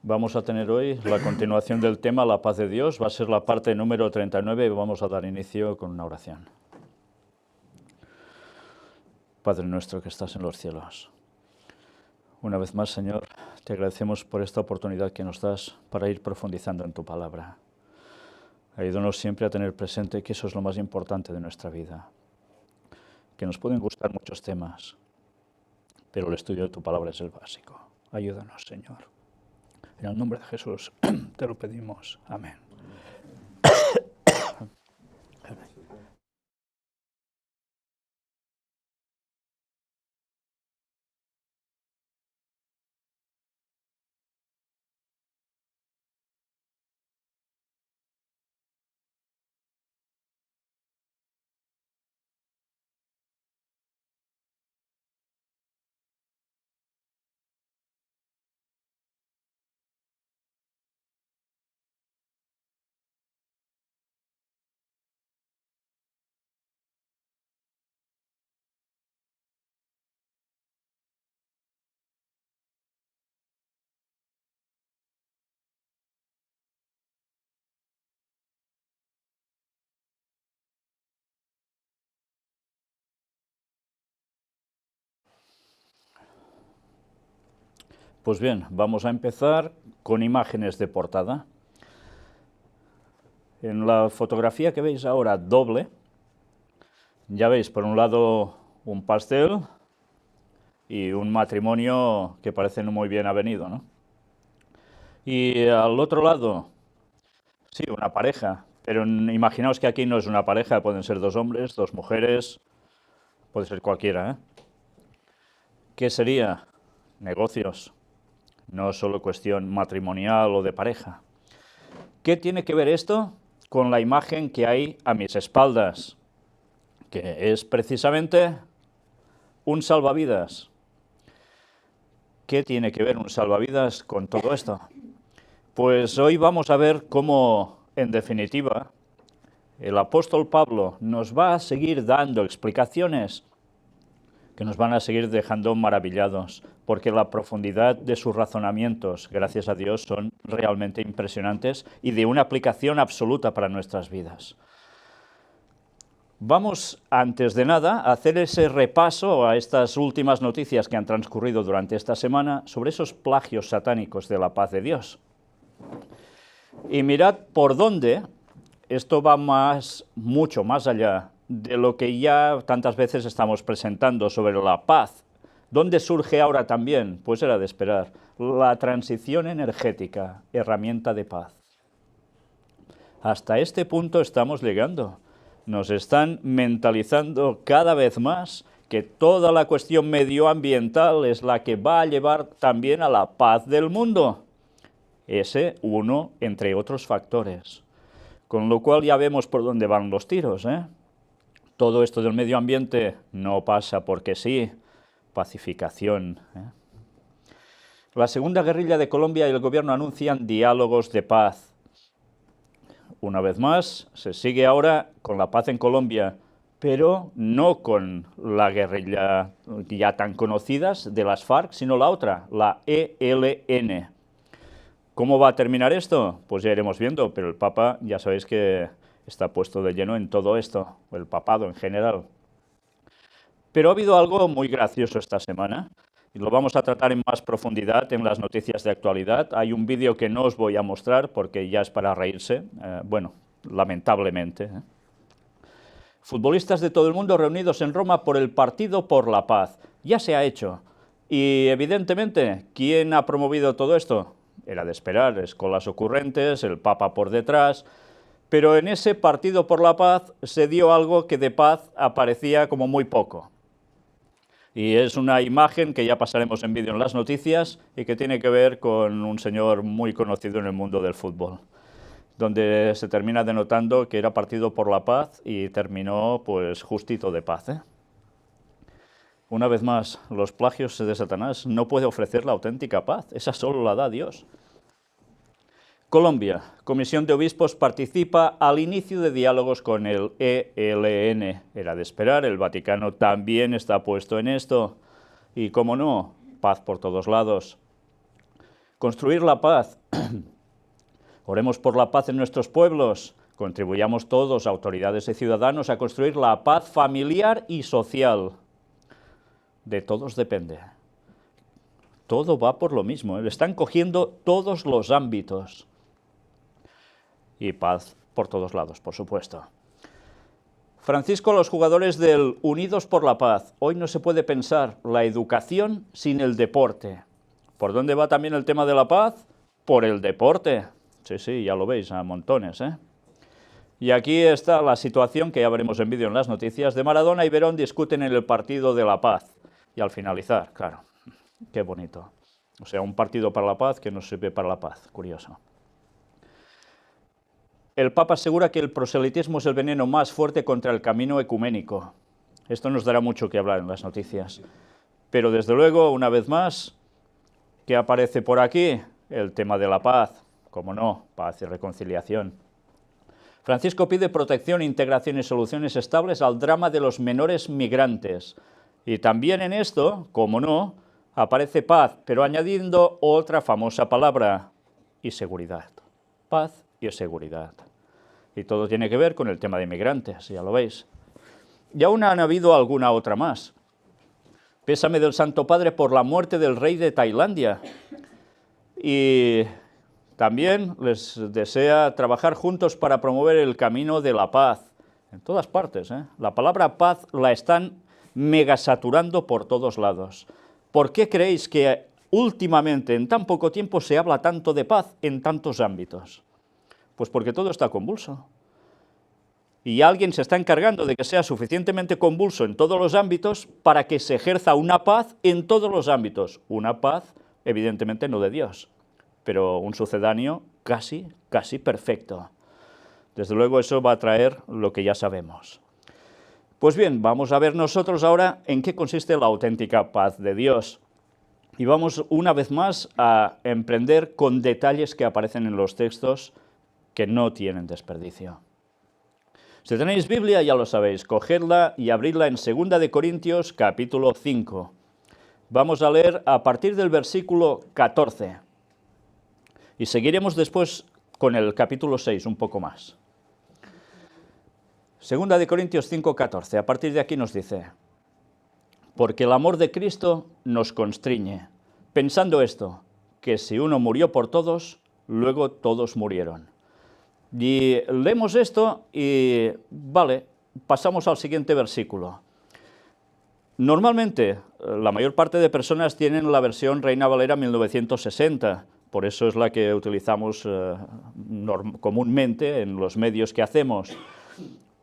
Vamos a tener hoy la continuación del tema La paz de Dios. Va a ser la parte número 39 y vamos a dar inicio con una oración. Padre nuestro que estás en los cielos. Una vez más, Señor, te agradecemos por esta oportunidad que nos das para ir profundizando en tu palabra. Ayúdanos siempre a tener presente que eso es lo más importante de nuestra vida. Que nos pueden gustar muchos temas, pero el estudio de tu palabra es el básico. Ayúdanos, Señor. En el nombre de Jesús te lo pedimos. Amén. Pues bien, vamos a empezar con imágenes de portada. En la fotografía que veis ahora doble, ya veis por un lado un pastel y un matrimonio que parecen muy bien avenido, ¿no? Y al otro lado, sí, una pareja, pero imaginaos que aquí no es una pareja, pueden ser dos hombres, dos mujeres, puede ser cualquiera, ¿eh? ¿Qué sería? Negocios, no solo cuestión matrimonial o de pareja. ¿Qué tiene que ver esto con la imagen que hay a mis espaldas? Que es precisamente un salvavidas. ¿Qué tiene que ver un salvavidas con todo esto? Pues hoy vamos a ver cómo, en definitiva, el apóstol Pablo nos va a seguir dando explicaciones que nos van a seguir dejando maravillados, porque la profundidad de sus razonamientos, gracias a Dios, son realmente impresionantes y de una aplicación absoluta para nuestras vidas. Vamos, antes de nada, a hacer ese repaso a estas últimas noticias que han transcurrido durante esta semana sobre esos plagios satánicos de la paz de Dios. Y mirad por dónde esto va mucho más allá de lo que ya tantas veces estamos presentando sobre la paz. ¿Dónde surge ahora también? Pues era de esperar. La transición energética, herramienta de paz. Hasta este punto estamos llegando. Nos están mentalizando cada vez más que toda la cuestión medioambiental es la que va a llevar también a la paz del mundo. Ese uno entre otros factores. Con lo cual ya vemos por dónde van los tiros, ¿eh? Todo esto del medio ambiente no pasa porque sí, pacificación, ¿eh? La segunda guerrilla de Colombia y el gobierno anuncian diálogos de paz. Una vez más, se sigue ahora con la paz en Colombia, pero no con la guerrilla ya tan conocidas de las FARC, sino la otra, la ELN. ¿Cómo va a terminar esto? Pues ya iremos viendo, pero el Papa ya sabéis que está puesto de lleno en todo esto, el papado en general. Pero ha habido algo muy gracioso esta semana, y lo vamos a tratar en más profundidad en las noticias de actualidad. Hay un vídeo que no os voy a mostrar porque ya es para reírse, bueno, lamentablemente, ¿eh? Futbolistas de todo el mundo reunidos en Roma por el Partido por la Paz. Ya se ha hecho. Y evidentemente, ¿quién ha promovido todo esto? Era de esperar, escolas ocurrentes, el Papa por detrás, pero en ese Partido por la Paz se dio algo que de paz aparecía como muy poco. Y es una imagen que ya pasaremos en vídeo en las noticias y que tiene que ver con un señor muy conocido en el mundo del fútbol, donde se termina denotando que era Partido por la Paz y terminó pues justito de paz, ¿eh? Una vez más, los plagios de Satanás no puede ofrecer la auténtica paz, esa solo la da Dios. Colombia, Comisión de Obispos participa al inicio de diálogos con el ELN. Era de esperar, el Vaticano también está puesto en esto. Y cómo no, paz por todos lados. Construir la paz. Oremos por la paz en nuestros pueblos. Contribuyamos todos, autoridades y ciudadanos, a construir la paz familiar y social. De todos depende. Todo va por lo mismo, ¿eh? Están cogiendo todos los ámbitos. Y paz por todos lados, por supuesto. Francisco a los jugadores del Unidos por la Paz. Hoy no se puede pensar la educación sin el deporte. ¿Por dónde va también el tema de la paz? Por el deporte. Sí, ya lo veis, a montones, ¿eh? Y aquí está la situación, que ya veremos en vídeo en las noticias, de Maradona y Verón discuten en el partido de la paz. Y al finalizar, claro, qué bonito. O sea, un partido para la paz que no sirve para la paz, curioso. El Papa asegura que el proselitismo es el veneno más fuerte contra el camino ecuménico. Esto nos dará mucho que hablar en las noticias. Pero desde luego, una vez más, ¿qué aparece por aquí? El tema de la paz. Cómo no, paz y reconciliación. Francisco pide protección, integración y soluciones estables al drama de los menores migrantes. Y también en esto, cómo no, aparece paz, pero añadiendo otra famosa palabra, y seguridad. Paz y seguridad. Y todo tiene que ver con el tema de migrantes, ya lo veis. Y aún han habido alguna otra más. Pésame del Santo Padre por la muerte del rey de Tailandia. Y también les desea trabajar juntos para promover el camino de la paz. En todas partes, ¿eh? La palabra paz la están megasaturando por todos lados. ¿Por qué creéis que últimamente, en tan poco tiempo, se habla tanto de paz en tantos ámbitos? Pues porque todo está convulso. Y alguien se está encargando de que sea suficientemente convulso en todos los ámbitos para que se ejerza una paz en todos los ámbitos. Una paz, evidentemente, no de Dios, pero un sucedáneo casi perfecto. Desde luego eso va a traer lo que ya sabemos. Pues bien, vamos a ver nosotros ahora en qué consiste la auténtica paz de Dios. Y vamos una vez más a emprender con detalles que aparecen en los textos que no tienen desperdicio. Si tenéis Biblia, ya lo sabéis, cogedla y abridla en 2 de Corintios, capítulo 5. Vamos a leer a partir del versículo 14. Y seguiremos después con el capítulo 6, un poco más. 2 de Corintios 5, 14. A partir de aquí nos dice: porque el amor de Cristo nos constriñe, pensando esto, que si uno murió por todos, luego todos murieron. Y leemos esto y, vale, pasamos al siguiente versículo. Normalmente, la mayor parte de personas tienen la versión Reina Valera 1960, por eso es la que utilizamos comúnmente en los medios que hacemos.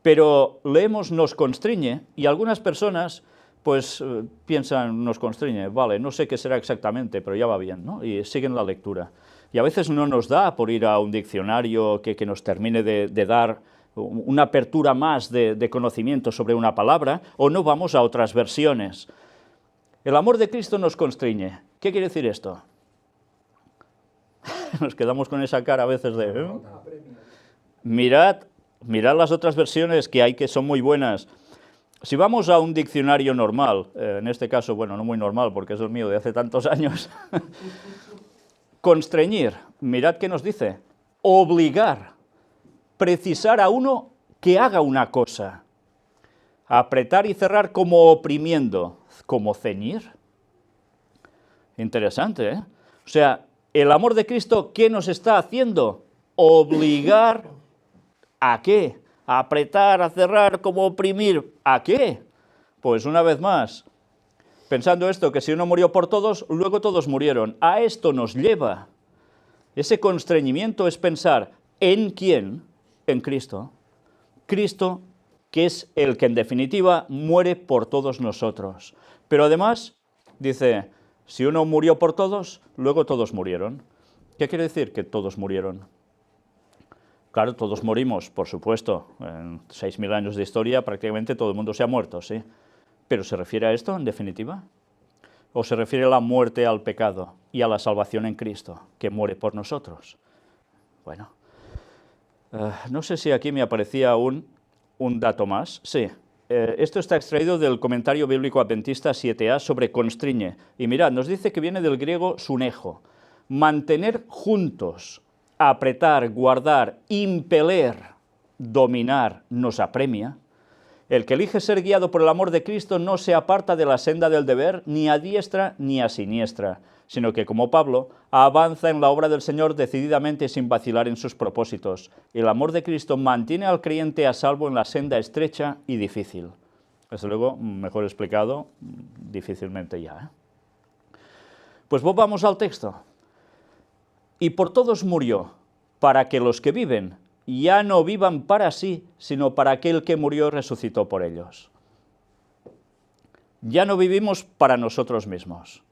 Pero leemos nos constriñe y algunas personas pues piensan nos constriñe, vale, no sé qué será exactamente, pero ya va bien, ¿no? Y siguen la lectura. Y a veces no nos da por ir a un diccionario que nos termine de dar una apertura más de conocimiento sobre una palabra, o no vamos a otras versiones. El amor de Cristo nos constriñe. ¿Qué quiere decir esto? Nos quedamos con esa cara a veces de... Mirad las otras versiones que hay que son muy buenas. Si vamos a un diccionario normal, en este caso, bueno, no muy normal porque es el mío de hace tantos años, constreñir, mirad qué nos dice, obligar, precisar a uno que haga una cosa, apretar y cerrar como oprimiendo, como ceñir. Interesante, ¿eh? O sea, el amor de Cristo, ¿qué nos está haciendo? Obligar, ¿a qué? A apretar, a cerrar, como oprimir, ¿a qué? Pues una vez más, pensando esto, que si uno murió por todos, luego todos murieron. A esto nos lleva. Ese constreñimiento es pensar, ¿en quién? En Cristo. Cristo, que es el que en definitiva muere por todos nosotros. Pero además, dice, si uno murió por todos, luego todos murieron. ¿Qué quiere decir que todos murieron? Claro, todos morimos, por supuesto. En 6.000 años de historia prácticamente todo el mundo se ha muerto, ¿sí? ¿Pero se refiere a esto, en definitiva? ¿O se refiere a la muerte al pecado y a la salvación en Cristo, que muere por nosotros? Bueno, no sé si aquí me aparecía un dato más. Sí, esto está extraído del comentario bíblico adventista 7a sobre constriñe. Y mirad, nos dice que viene del griego sunejo. mantener juntos, apretar, guardar, impeler, dominar, nos apremia. El que elige ser guiado por el amor de Cristo no se aparta de la senda del deber ni a diestra ni a siniestra, sino que, como Pablo, avanza en la obra del Señor decididamente y sin vacilar en sus propósitos. El amor de Cristo mantiene al creyente a salvo en la senda estrecha y difícil. Desde luego, mejor explicado, difícilmente ya. Pues vamos al texto. Y por todos murió, para que los que viven ya no vivan para sí, sino para aquel que murió y resucitó por ellos. Ya no vivimos para nosotros mismos.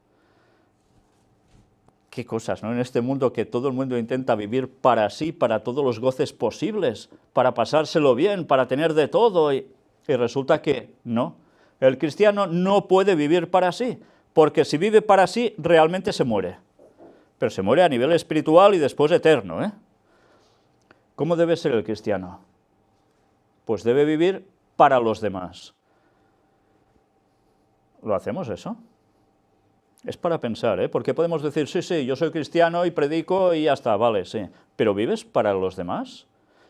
Qué cosas, ¿no? En este mundo que todo el mundo intenta vivir para sí, para todos los goces posibles, para pasárselo bien, para tener de todo, y resulta que no. El cristiano no puede vivir para sí, porque si vive para sí, realmente se muere. Pero se muere a nivel espiritual y después eterno, ¿eh? ¿Cómo debe ser el cristiano? Pues debe vivir para los demás. ¿Lo hacemos eso? Es para pensar, ¿eh? Porque podemos decir, sí, yo soy cristiano y predico y ya está, vale, sí. ¿Pero vives para los demás?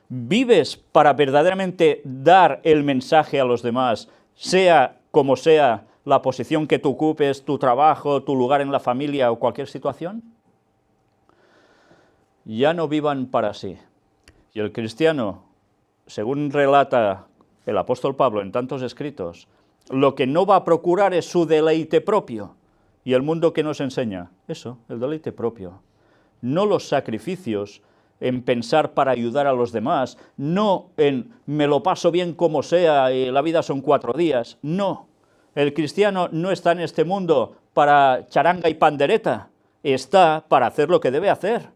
¿Vives para verdaderamente dar el mensaje a los demás, sea como sea la posición que tú ocupes, tu trabajo, tu lugar en la familia o cualquier situación? Ya no vivan para sí. Y el cristiano, según relata el apóstol Pablo en tantos escritos, lo que no va a procurar es su deleite propio. ¿Y el mundo qué nos enseña? Eso, el deleite propio. No los sacrificios en pensar para ayudar a los demás, no en me lo paso bien como sea y la vida son 4 días, no. El cristiano no está en este mundo para charanga y pandereta, está para hacer lo que debe hacer.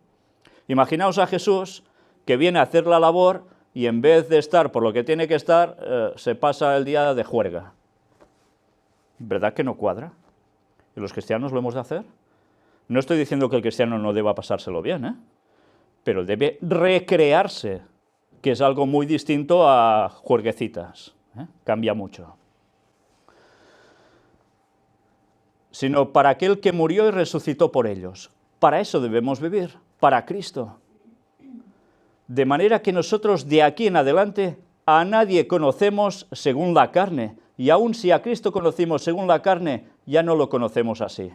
Imaginaos a Jesús que viene a hacer la labor y en vez de estar por lo que tiene que estar, se pasa el día de juerga. ¿Verdad que no cuadra? ¿Y los cristianos lo hemos de hacer? No estoy diciendo que el cristiano no deba pasárselo bien, ¿eh? Pero debe recrearse, que es algo muy distinto a juerguecitas, ¿eh? Cambia mucho. Sino para aquel que murió y resucitó por ellos. Para eso debemos vivir, para Cristo. De manera que nosotros de aquí en adelante a nadie conocemos según la carne, y aun si a Cristo conocimos según la carne, ya no lo conocemos así.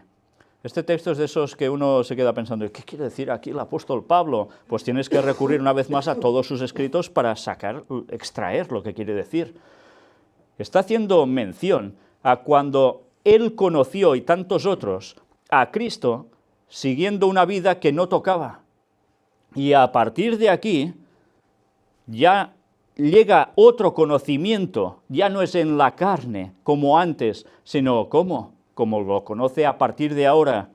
Este texto es de esos que uno se queda pensando, ¿qué quiere decir aquí el apóstol Pablo? Pues tienes que recurrir una vez más a todos sus escritos para extraer lo que quiere decir. Está haciendo mención a cuando él conoció, y tantos otros, a Cristo siguiendo una vida que no tocaba. Y a partir de aquí ya llega otro conocimiento, ya no es en la carne como antes, sino ¿cómo? Como lo conoce a partir de ahora,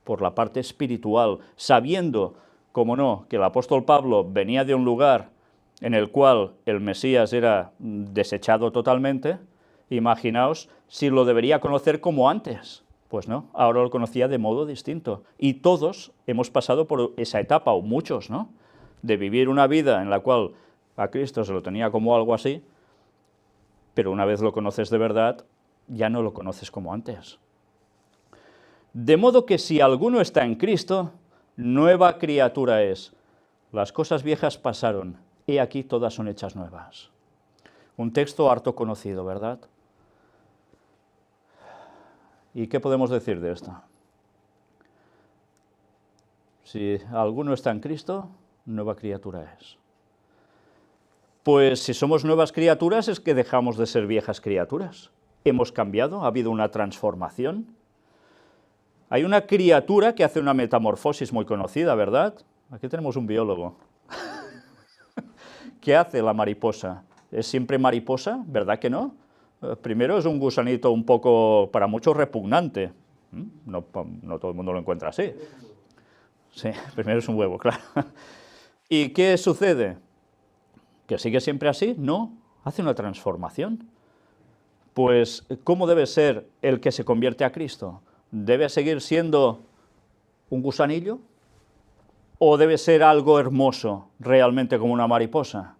por la parte espiritual, sabiendo, como no, que el apóstol Pablo venía de un lugar en el cual el Mesías era desechado totalmente. Imaginaos si lo debería conocer como antes. Pues no, ahora lo conocía de modo distinto. Y todos hemos pasado por esa etapa, o muchos, ¿no? De vivir una vida en la cual a Cristo se lo tenía como algo así, pero una vez lo conoces de verdad, ya no lo conoces como antes. De modo que si alguno está en Cristo, nueva criatura es. Las cosas viejas pasaron, he aquí todas son hechas nuevas. Un texto harto conocido, ¿verdad? ¿Y qué podemos decir de esto? Si alguno está en Cristo, nueva criatura es. Pues si somos nuevas criaturas es que dejamos de ser viejas criaturas. Hemos cambiado, ha habido una transformación. Hay una criatura que hace una metamorfosis muy conocida, ¿verdad? Aquí tenemos un biólogo. ¿Qué hace la mariposa? ¿Es siempre mariposa? ¿Verdad que no? Primero es un gusanito un poco, para muchos, repugnante. No todo el mundo lo encuentra así. Sí, primero es un huevo, claro. ¿Y qué sucede? ¿Que sigue siempre así? No, hace una transformación. Pues, ¿cómo debe ser el que se convierte a Cristo? ¿Debe seguir siendo un gusanillo? ¿O debe ser algo hermoso, realmente como una mariposa?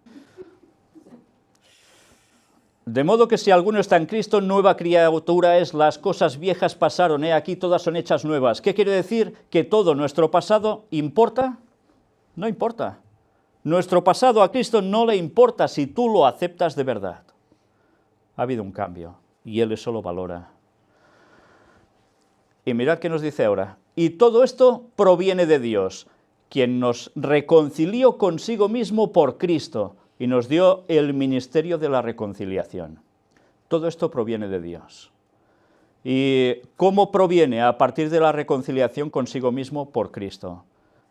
De modo que si alguno está en Cristo, nueva criatura es, las cosas viejas pasaron, aquí todas son hechas nuevas. ¿Qué quiere decir? ¿Que todo nuestro pasado importa? No importa. Nuestro pasado a Cristo no le importa si tú lo aceptas de verdad. Ha habido un cambio y Él eso lo valora. Y mirad qué nos dice ahora. Y todo esto proviene de Dios, quien nos reconcilió consigo mismo por Cristo y nos dio el ministerio de la reconciliación. Todo esto proviene de Dios. ¿Y cómo proviene? A partir de la reconciliación consigo mismo por Cristo.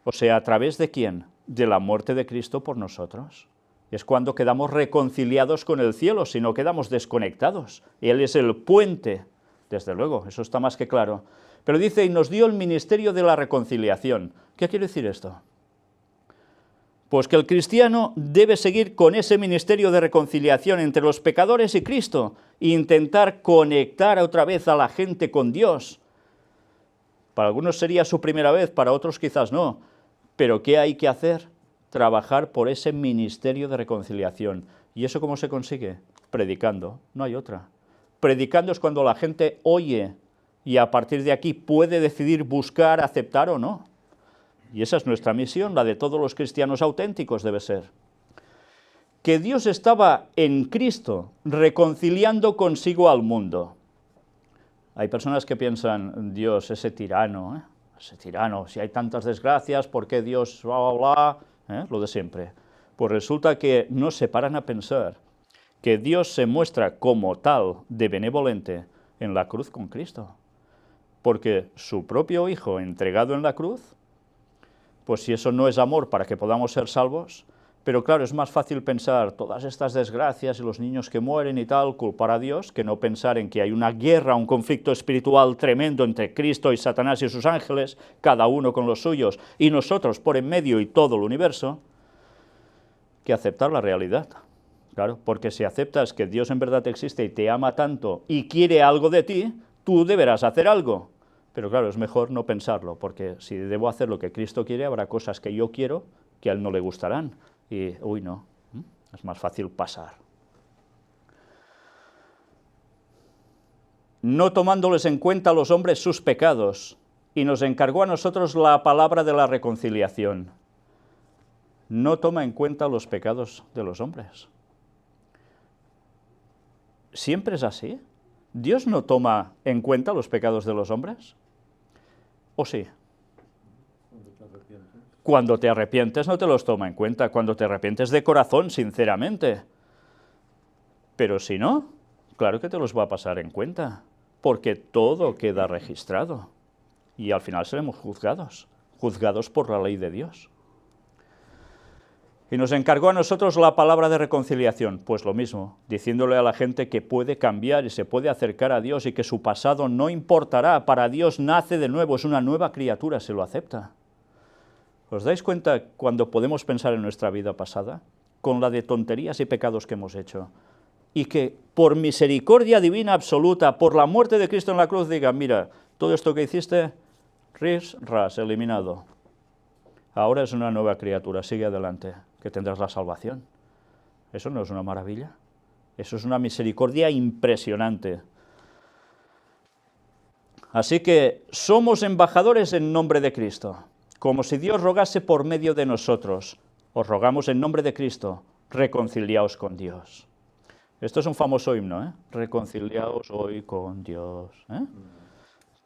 O sea, ¿a través de quién? De la muerte de Cristo por nosotros. Es cuando quedamos reconciliados con el cielo, si no quedamos desconectados. Él es el puente, desde luego, eso está más que claro. Pero dice, y nos dio el ministerio de la reconciliación. ¿Qué quiere decir esto? Pues que el cristiano debe seguir con ese ministerio de reconciliación entre los pecadores y Cristo, e intentar conectar otra vez a la gente con Dios. Para algunos sería su primera vez, para otros quizás no. Pero ¿qué hay que hacer? Trabajar por ese ministerio de reconciliación. ¿Y eso cómo se consigue? Predicando, no hay otra. Predicando es cuando la gente oye y a partir de aquí puede decidir buscar, aceptar o no. Y esa es nuestra misión, la de todos los cristianos auténticos debe ser. Que Dios estaba en Cristo reconciliando consigo al mundo. Hay personas que piensan, Dios, ese tirano, si hay tantas desgracias, ¿por qué Dios, bla, bla, bla? Lo de siempre. Pues resulta que no se paran a pensar que Dios se muestra como tal de benevolente en la cruz con Cristo. Porque su propio Hijo entregado en la cruz, pues si eso no es amor para que podamos ser salvos, pero claro, es más fácil pensar todas estas desgracias y los niños que mueren y tal, culpar a Dios, que no pensar en que hay una guerra, un conflicto espiritual tremendo entre Cristo y Satanás y sus ángeles, cada uno con los suyos, y nosotros por en medio y todo el universo, que aceptar la realidad. Claro, porque si aceptas que Dios en verdad existe y te ama tanto y quiere algo de ti, tú deberás hacer algo. Pero claro, es mejor no pensarlo, porque si debo hacer lo que Cristo quiere, habrá cosas que yo quiero que a Él no le gustarán. Y, no, es más fácil pasar. No tomándoles en cuenta a los hombres sus pecados, y nos encargó a nosotros la palabra de la reconciliación. No toma en cuenta los pecados de los hombres. ¿Siempre es así? ¿Dios no toma en cuenta los pecados de los hombres? ¿O sí? Cuando te arrepientes no te los toma en cuenta, cuando te arrepientes de corazón, sinceramente. Pero si no, claro que te los va a pasar en cuenta, porque todo queda registrado. Y al final seremos juzgados por la ley de Dios. Y nos encargó a nosotros la palabra de reconciliación, pues lo mismo, diciéndole a la gente que puede cambiar y se puede acercar a Dios y que su pasado no importará, para Dios nace de nuevo, es una nueva criatura, se lo acepta. ¿Os dais cuenta cuando podemos pensar en nuestra vida pasada, con la de tonterías y pecados que hemos hecho, y que por misericordia divina absoluta, por la muerte de Cristo en la cruz, digan, mira, todo esto que hiciste, ras, eliminado. Ahora es una nueva criatura, sigue adelante, que tendrás la salvación. ¿Eso no es una maravilla? Eso es una misericordia impresionante. Así que somos embajadores en nombre de Cristo, como si Dios rogase por medio de nosotros. Os rogamos en nombre de Cristo, reconciliaos con Dios. Esto es un famoso himno, Reconciliaos hoy con Dios.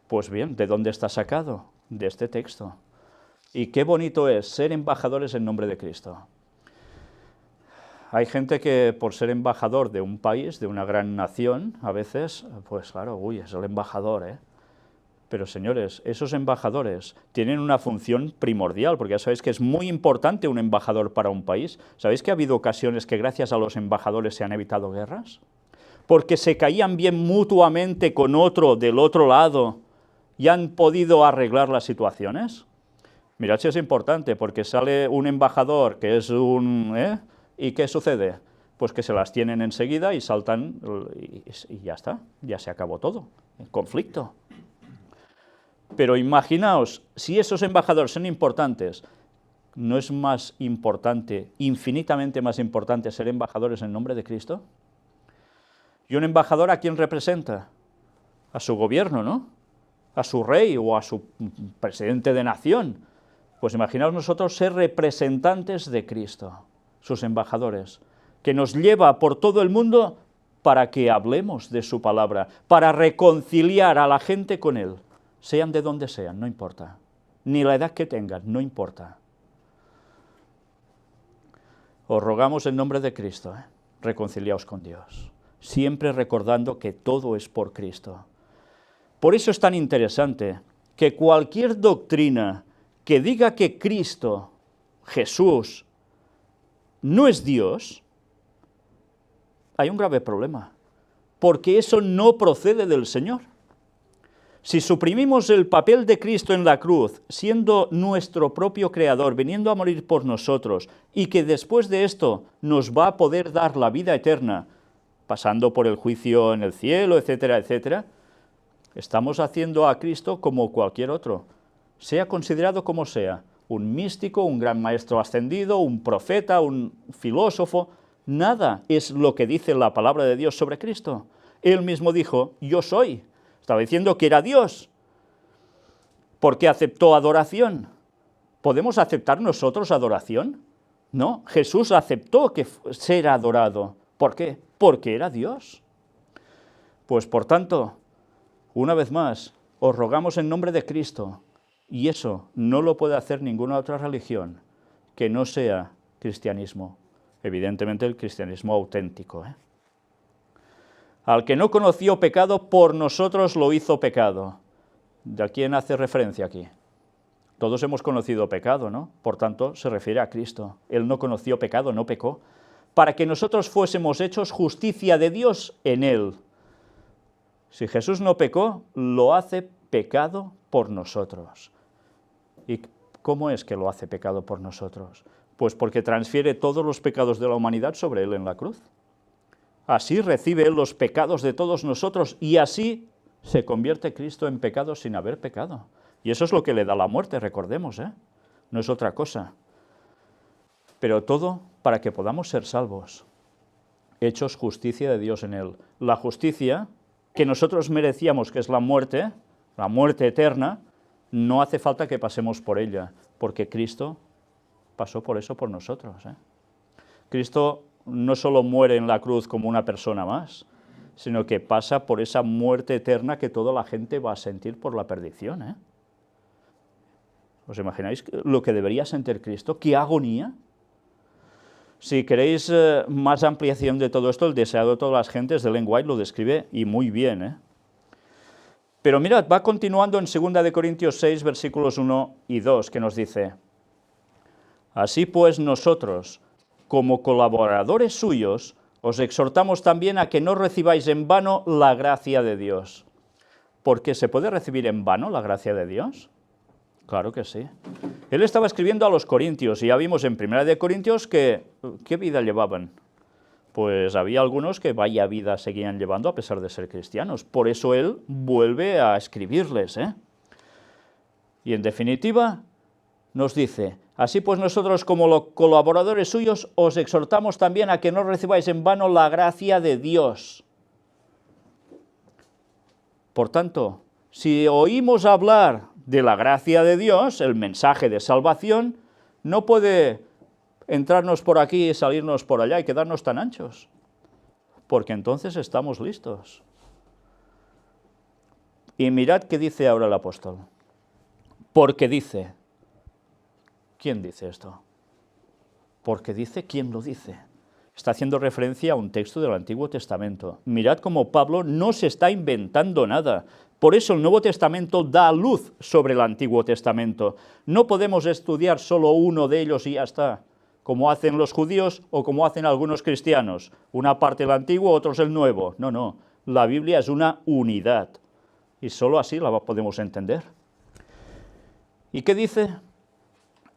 Pues bien, ¿de dónde está sacado? De este texto. Y qué bonito es ser embajadores en nombre de Cristo. Hay gente que por ser embajador de un país, de una gran nación, a veces, pues claro, es el embajador, Pero señores, esos embajadores tienen una función primordial, porque ya sabéis que es muy importante un embajador para un país. ¿Sabéis que ha habido ocasiones que gracias a los embajadores se han evitado guerras? Porque se caían bien mutuamente con otro del otro lado y han podido arreglar las situaciones. Mirad si es importante, porque sale un embajador que es ¿y qué sucede? Pues que se las tienen enseguida y saltan y ya está, ya se acabó todo, el conflicto. Pero imaginaos, si esos embajadores son importantes, ¿no es más importante, infinitamente más importante, ser embajadores en nombre de Cristo? ¿Y un embajador a quién representa? A su gobierno, ¿no? A su rey o a su presidente de nación. Pues imaginaos nosotros ser representantes de Cristo, sus embajadores, que nos lleva por todo el mundo para que hablemos de su palabra, para reconciliar a la gente con Él, sean de donde sean, no importa, ni la edad que tengan, no importa. Os rogamos en nombre de Cristo, reconciliaos con Dios, siempre recordando que todo es por Cristo. Por eso es tan interesante que cualquier doctrina que diga que Cristo, Jesús, no es Dios, hay un grave problema, porque eso no procede del Señor. Si suprimimos el papel de Cristo en la cruz, siendo nuestro propio Creador, viniendo a morir por nosotros, y que después de esto nos va a poder dar la vida eterna, pasando por el juicio en el cielo, etcétera, etcétera, estamos haciendo a Cristo como cualquier otro, sea considerado como sea, un místico, un gran maestro ascendido, un profeta, un filósofo. Nada es lo que dice la palabra de Dios sobre Cristo. Él mismo dijo, yo soy. Estaba diciendo que era Dios. ¿Por qué aceptó adoración? ¿Podemos aceptar nosotros adoración? No, Jesús aceptó que ser adorado. ¿Por qué? Porque era Dios. Pues por tanto, una vez más, os rogamos en nombre de Cristo, y eso no lo puede hacer ninguna otra religión que no sea cristianismo. Evidentemente el cristianismo auténtico. Al que no conoció pecado, por nosotros lo hizo pecado. ¿De quién hace referencia aquí? Todos hemos conocido pecado, ¿no? Por tanto, se refiere a Cristo. Él no conoció pecado, no pecó, para que nosotros fuésemos hechos justicia de Dios en Él. Si Jesús no pecó, lo hace pecado por nosotros. ¿Y cómo es que lo hace pecado por nosotros? Pues porque transfiere todos los pecados de la humanidad sobre Él en la cruz. Así recibe Él los pecados de todos nosotros y así se convierte Cristo en pecado sin haber pecado. Y eso es lo que le da la muerte, recordemos, no es otra cosa. Pero todo para que podamos ser salvos, hechos justicia de Dios en Él. La justicia que nosotros merecíamos, que es la muerte eterna, no hace falta que pasemos por ella, porque Cristo pasó por eso por nosotros. Cristo no solo muere en la cruz como una persona más, sino que pasa por esa muerte eterna que toda la gente va a sentir por la perdición. ¿Os imagináis lo que debería sentir Cristo? ¡Qué agonía! Si queréis más ampliación de todo esto, el deseado de todas las gentes de Ellen White lo describe y muy bien. Pero mirad, va continuando en 2 Corintios 6, versículos 1 y 2, que nos dice: así pues nosotros, como colaboradores suyos, os exhortamos también a que no recibáis en vano la gracia de Dios. ¿Porque se puede recibir en vano la gracia de Dios? Claro que sí. Él estaba escribiendo a los corintios y ya vimos en 1 Corintios que ¿qué vida llevaban? Pues había algunos que vaya vida seguían llevando a pesar de ser cristianos. Por eso él vuelve a escribirles. Y en definitiva nos dice: así pues nosotros como colaboradores suyos os exhortamos también a que no recibáis en vano la gracia de Dios. Por tanto, si oímos hablar de la gracia de Dios, el mensaje de salvación, no puede entrarnos por aquí y salirnos por allá y quedarnos tan anchos, porque entonces estamos listos. Y mirad qué dice ahora el apóstol. Porque dice. ¿Quién dice esto? Porque dice, ¿quién lo dice? Está haciendo referencia a un texto del Antiguo Testamento. Mirad cómo Pablo no se está inventando nada. Por eso el Nuevo Testamento da luz sobre el Antiguo Testamento. No podemos estudiar solo uno de ellos y ya está, como hacen los judíos o como hacen algunos cristianos. Una parte el Antiguo, otros el Nuevo. No, no. La Biblia es una unidad. Y solo así la podemos entender. ¿Y qué dice?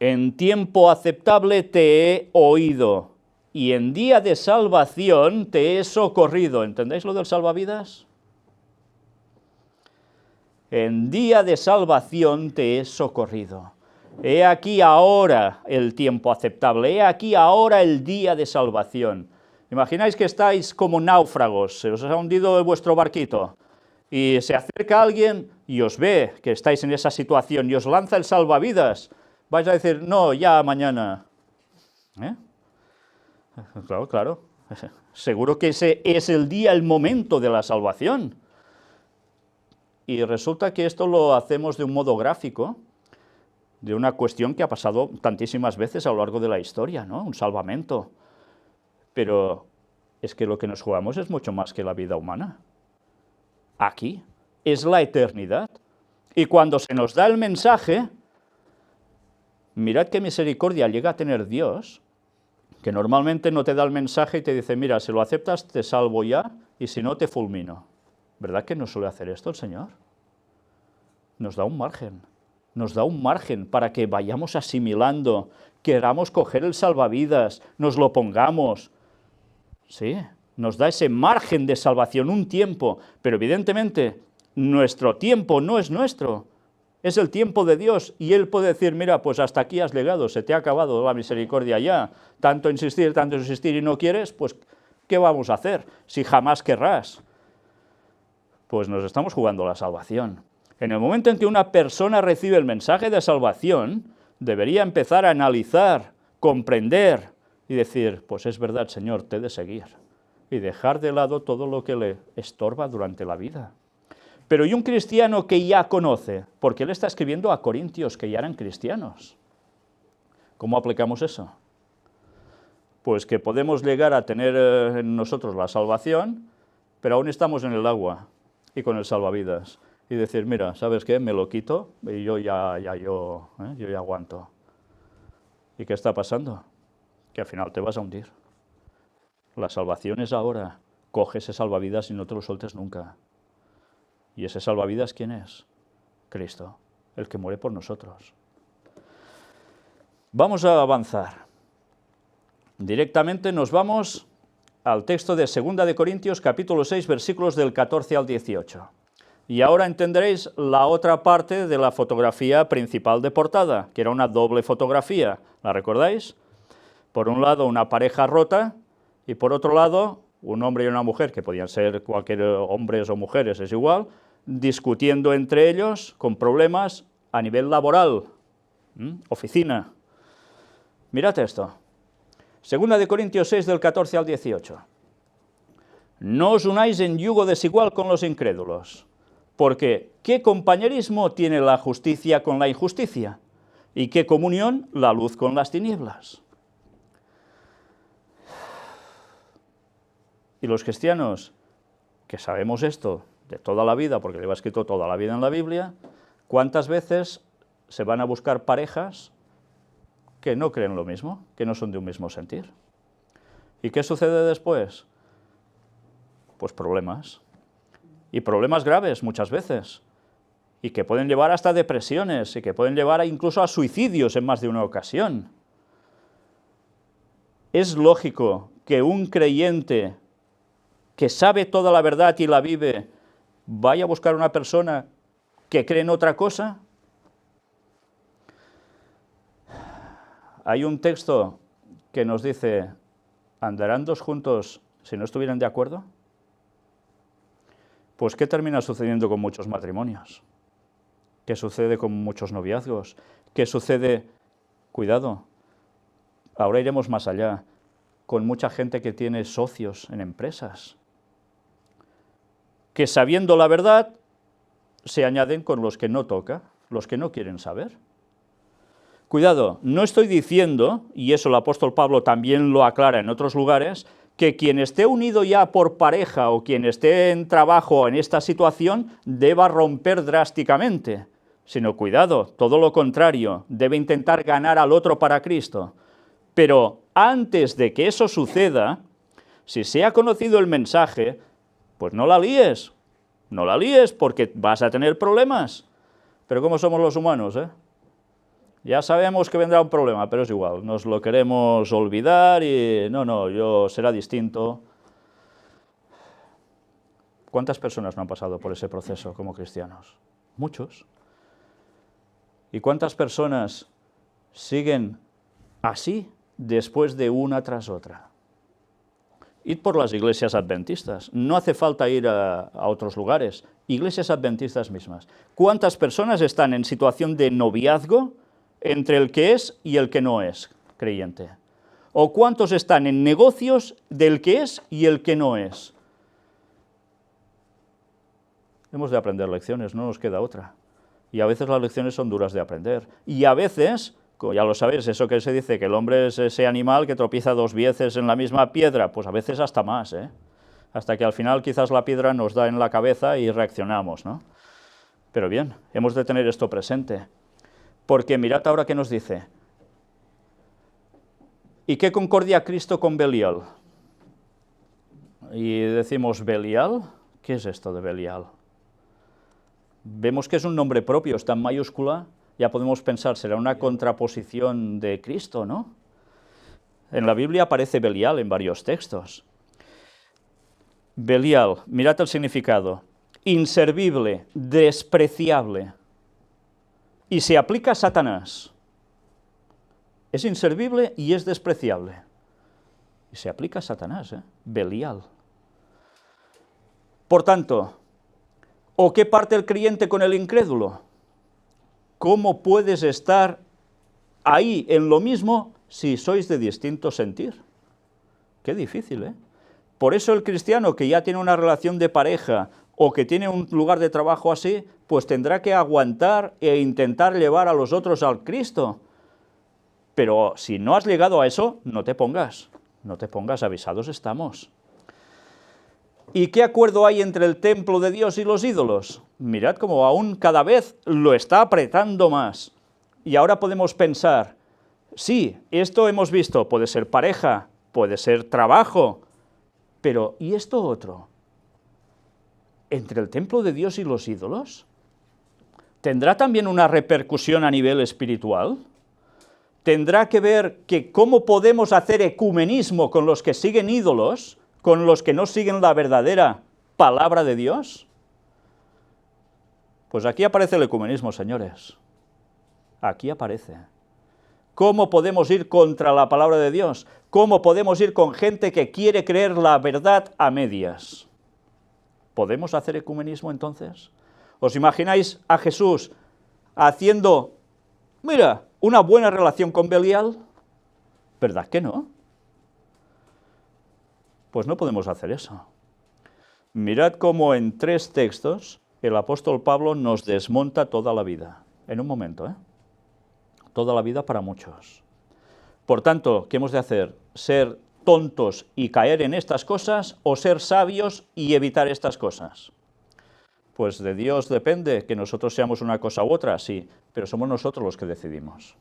En tiempo aceptable te he oído, y en día de salvación te he socorrido. ¿Entendéis lo del salvavidas? En día de salvación te he socorrido. He aquí ahora el tiempo aceptable, he aquí ahora el día de salvación. Imagináis que estáis como náufragos, se os ha hundido vuestro barquito, y se acerca alguien y os ve que estáis en esa situación y os lanza el salvavidas. Vais a decir, no, ya mañana. ¿Eh? Claro, claro. Seguro que ese es el día, el momento de la salvación. Y resulta que esto lo hacemos de un modo gráfico, de una cuestión que ha pasado tantísimas veces a lo largo de la historia, ¿no? Un salvamento. Pero es que lo que nos jugamos es mucho más que la vida humana. Aquí es la eternidad. Y cuando se nos da el mensaje, mirad qué misericordia llega a tener Dios, que normalmente no te da el mensaje y te dice, mira, si lo aceptas te salvo ya, y si no te fulmino. ¿Verdad que no suele hacer esto el Señor? Nos da un margen para que vayamos asimilando, queramos coger el salvavidas, nos lo pongamos. Sí, nos da ese margen de salvación, un tiempo, pero evidentemente nuestro tiempo no es nuestro, es el tiempo de Dios, y Él puede decir, mira, pues hasta aquí has llegado, se te ha acabado la misericordia ya, tanto insistir y no quieres, pues ¿qué vamos a hacer si jamás querrás? Pues nos estamos jugando la salvación. En el momento en que una persona recibe el mensaje de salvación, debería empezar a analizar, comprender y decir, pues es verdad, Señor, te he de seguir, y dejar de lado todo lo que le estorba durante la vida. Pero ¿y un cristiano que ya conoce? Porque él está escribiendo a corintios que ya eran cristianos. ¿Cómo aplicamos eso? Pues que podemos llegar a tener en nosotros la salvación, pero aún estamos en el agua y con el salvavidas. Y decir, mira, ¿sabes qué? Me lo quito y yo ya aguanto. ¿Y qué está pasando? Que al final te vas a hundir. La salvación es ahora. Coge ese salvavidas y no te lo sueltes nunca. ¿Y ese salvavidas quién es? Cristo, el que muere por nosotros. Vamos a avanzar. Directamente nos vamos al texto de 2 de Corintios, capítulo 6, versículos del 14 al 18. Y ahora entenderéis la otra parte de la fotografía principal de portada, que era una doble fotografía. ¿La recordáis? Por un lado, una pareja rota, y por otro lado, un hombre y una mujer, que podían ser cualquier hombres o mujeres, es igual, discutiendo entre ellos con problemas a nivel laboral, oficina. Mirad esto. 2 de Corintios 6, del 14 al 18. No os unáis en yugo desigual con los incrédulos, porque ¿qué compañerismo tiene la justicia con la injusticia? ¿Y qué comunión la luz con las tinieblas? Y los cristianos, que sabemos esto de toda la vida, porque lleva escrito toda la vida en la Biblia, ¿cuántas veces se van a buscar parejas que no creen lo mismo, que no son de un mismo sentir? ¿Y qué sucede después? Pues problemas. Y problemas graves muchas veces. Y que pueden llevar hasta depresiones, y que pueden llevar incluso a suicidios en más de una ocasión. Es lógico que un creyente que sabe toda la verdad y la vive, vaya a buscar una persona que cree en otra cosa. Hay un texto que nos dice, ¿andarán dos juntos si no estuvieran de acuerdo? Pues ¿qué termina sucediendo con muchos matrimonios? ¿Qué sucede con muchos noviazgos? ¿Qué sucede, cuidado, ahora iremos más allá, con mucha gente que tiene socios en empresas, que sabiendo la verdad se añaden con los que no toca, los que no quieren saber? Cuidado, no estoy diciendo, y eso el apóstol Pablo también lo aclara en otros lugares, que quien esté unido ya por pareja o quien esté en trabajo en esta situación deba romper drásticamente, sino cuidado, todo lo contrario, debe intentar ganar al otro para Cristo. Pero antes de que eso suceda, si se ha conocido el mensaje, pues no la líes porque vas a tener problemas. Pero ¿cómo somos los humanos, Ya sabemos que vendrá un problema, pero es igual, nos lo queremos olvidar y no, será distinto. ¿Cuántas personas no han pasado por ese proceso como cristianos? Muchos. ¿Y cuántas personas siguen así después de una tras otra? Id por las iglesias adventistas. No hace falta ir a otros lugares. Iglesias adventistas mismas. ¿Cuántas personas están en situación de noviazgo entre el que es y el que no es creyente? ¿O cuántos están en negocios del que es y el que no es? Hemos de aprender lecciones, no nos queda otra. Y a veces las lecciones son duras de aprender. Y a veces, como ya lo sabéis, eso que se dice, que el hombre es ese animal que tropieza 2 veces en la misma piedra, pues a veces hasta más, ¿eh? Hasta que al final quizás la piedra nos da en la cabeza y reaccionamos, ¿no? Pero bien, hemos de tener esto presente. Porque mirad ahora qué nos dice. ¿Y qué concordia Cristo con Belial? Y decimos, ¿Belial? ¿Qué es esto de Belial? Vemos que es un nombre propio, está en mayúscula, ya podemos pensar, será una contraposición de Cristo, ¿no? En la Biblia aparece Belial en varios textos. Belial, mirad el significado, inservible, despreciable, y se aplica a Satanás. Es inservible y es despreciable. Y se aplica a Satanás, Belial. Por tanto, ¿o qué parte el creyente con el incrédulo? ¿Cómo puedes estar ahí en lo mismo si sois de distinto sentir? Qué difícil, ¿eh? Por eso el cristiano que ya tiene una relación de pareja o que tiene un lugar de trabajo así, pues tendrá que aguantar e intentar llevar a los otros al Cristo. Pero si no has llegado a eso, no te pongas, avisados estamos. ¿Y qué acuerdo hay entre el templo de Dios y los ídolos? Mirad cómo aún cada vez lo está apretando más. Y ahora podemos pensar, sí, esto hemos visto, puede ser pareja, puede ser trabajo, pero ¿y esto otro? ¿Entre el templo de Dios y los ídolos? ¿Tendrá también una repercusión a nivel espiritual? ¿Tendrá que ver que cómo podemos hacer ecumenismo con los que siguen ídolos, con los que no siguen la verdadera palabra de Dios? Pues aquí aparece el ecumenismo, señores. Aquí aparece. ¿Cómo podemos ir contra la palabra de Dios? ¿Cómo podemos ir con gente que quiere creer la verdad a medias? ¿Podemos hacer ecumenismo entonces? ¿Os imagináis a Jesús haciendo, mira, una buena relación con Belial? ¿Verdad que no? Pues no podemos hacer eso. Mirad cómo en 3 textos el apóstol Pablo nos desmonta toda la vida. En un momento, ¿eh? Toda la vida para muchos. Por tanto, ¿qué hemos de hacer? ¿Ser tontos y caer en estas cosas o ser sabios y evitar estas cosas? Pues de Dios depende que nosotros seamos una cosa u otra, sí, pero somos nosotros los que decidimos.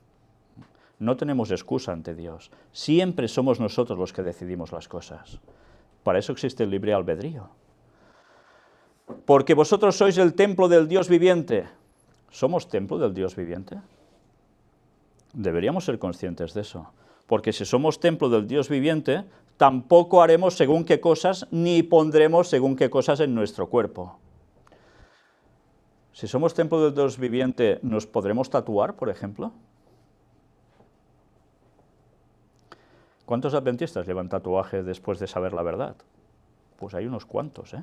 No tenemos excusa ante Dios. Siempre somos nosotros los que decidimos las cosas. Para eso existe el libre albedrío. Porque vosotros sois el templo del Dios viviente. ¿Somos templo del Dios viviente? Deberíamos ser conscientes de eso. Porque si somos templo del Dios viviente, tampoco haremos según qué cosas, ni pondremos según qué cosas en nuestro cuerpo. Si somos templo del Dios viviente, ¿nos podremos tatuar, por ejemplo? ¿Cuántos adventistas llevan tatuajes después de saber la verdad? Pues hay unos cuantos, ¿eh?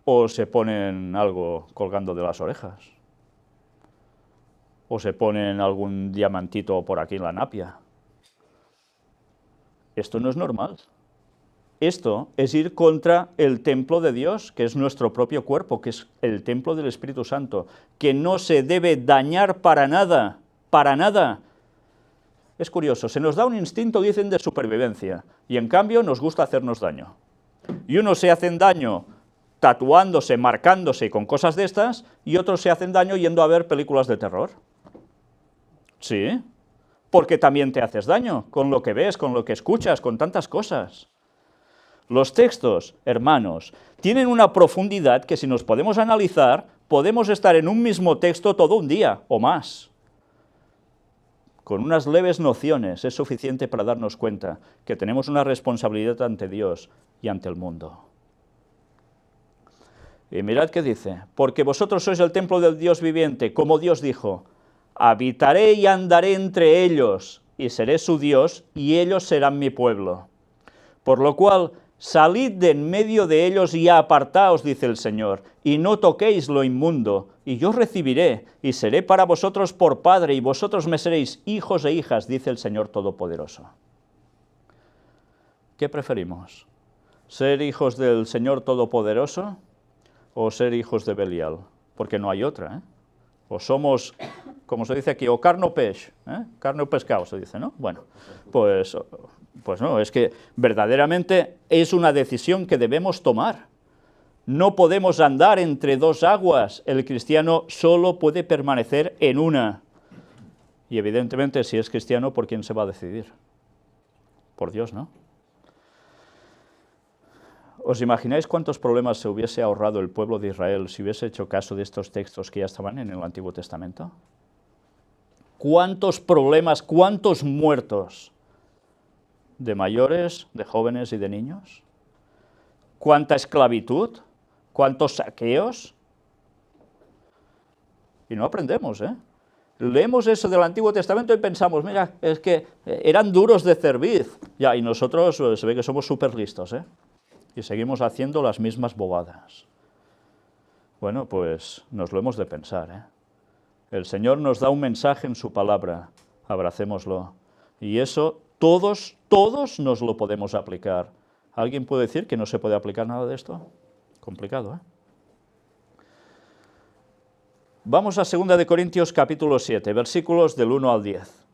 O se ponen algo colgando de las orejas. O se ponen algún diamantito por aquí en la napia. Esto no es normal. Esto es ir contra el templo de Dios, que es nuestro propio cuerpo, que es el templo del Espíritu Santo, que no se debe dañar para nada, para nada. Es curioso, se nos da un instinto, dicen, de supervivencia, y en cambio nos gusta hacernos daño. Y unos se hacen daño tatuándose, marcándose con cosas de estas, y otros se hacen daño yendo a ver películas de terror. Sí, porque también te haces daño con lo que ves, con lo que escuchas, con tantas cosas. Los textos, hermanos, tienen una profundidad que si nos podemos analizar, podemos estar en un mismo texto todo un día o más. Con unas leves nociones es suficiente para darnos cuenta que tenemos una responsabilidad ante Dios y ante el mundo. Y mirad qué dice, porque vosotros sois el templo del Dios viviente, como Dios dijo, habitaré y andaré entre ellos, y seré su Dios, y ellos serán mi pueblo. Por lo cual, salid de en medio de ellos y apartaos, dice el Señor, y no toquéis lo inmundo, y yo os recibiré, y seré para vosotros por Padre, y vosotros me seréis hijos e hijas, dice el Señor Todopoderoso. ¿Qué preferimos? ¿Ser hijos del Señor Todopoderoso o ser hijos de Belial? Porque no hay otra, ¿eh? O somos, como se dice aquí, o carne o pez, ¿eh? Carne o pescado se dice, ¿no? Bueno, pues no, es que verdaderamente es una decisión que debemos tomar. No podemos andar entre dos aguas, el cristiano solo puede permanecer en una. Y evidentemente, si es cristiano, ¿por quién se va a decidir? Por Dios, ¿no? ¿Os imagináis cuántos problemas se hubiese ahorrado el pueblo de Israel si hubiese hecho caso de estos textos que ya estaban en el Antiguo Testamento? ¿Cuántos problemas, cuántos muertos de mayores, de jóvenes y de niños? ¿Cuánta esclavitud? ¿Cuántos saqueos? Y no aprendemos, ¿eh? Leemos eso del Antiguo Testamento y pensamos, mira, es que eran duros de cerviz. Ya, y nosotros se ve que somos súper listos, ¿eh? Y seguimos haciendo las mismas bobadas. Bueno, pues nos lo hemos de pensar, ¿eh? El Señor nos da un mensaje en su palabra, abracémoslo. Y eso todos nos lo podemos aplicar. ¿Alguien puede decir que no se puede aplicar nada de esto? Complicado, ¿eh? Vamos a 2 de Corintios capítulo 7, versículos del 1 al 10.